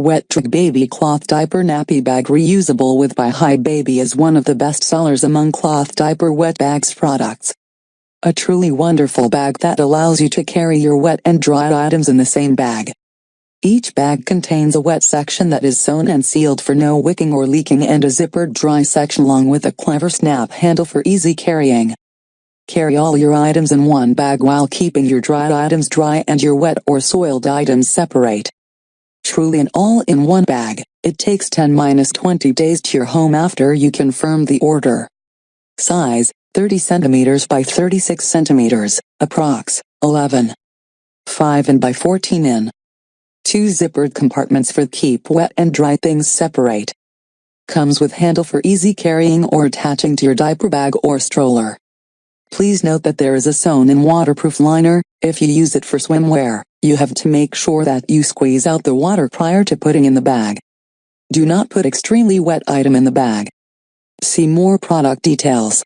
Wet Dry Baby Cloth Diaper Nappy Bag Reusable with by Hi Baby is one of the best sellers among cloth diaper wet bags products. A truly wonderful bag that allows you to carry your wet and dry items in the same bag. Each bag contains a wet section that is sewn and sealed for no wicking or leaking and a zippered dry section along with a clever snap handle for easy carrying. Carry all your items in one bag while keeping your dry items dry and your wet or soiled items separate. Truly an all-in-one bag, it takes 10-20 days to your home after you confirm the order. Size, 30 cm by 36 cm, approx. 11.5 in by 14 in. 2 zippered compartments for keep wet and dry things separate. Comes with handle for easy carrying or attaching to your diaper bag or stroller. Please note that there is a sewn-in waterproof liner. If you use it for swimwear, you have to make sure that you squeeze out the water prior to putting in the bag. Do not put extremely wet item in the bag. See more product details.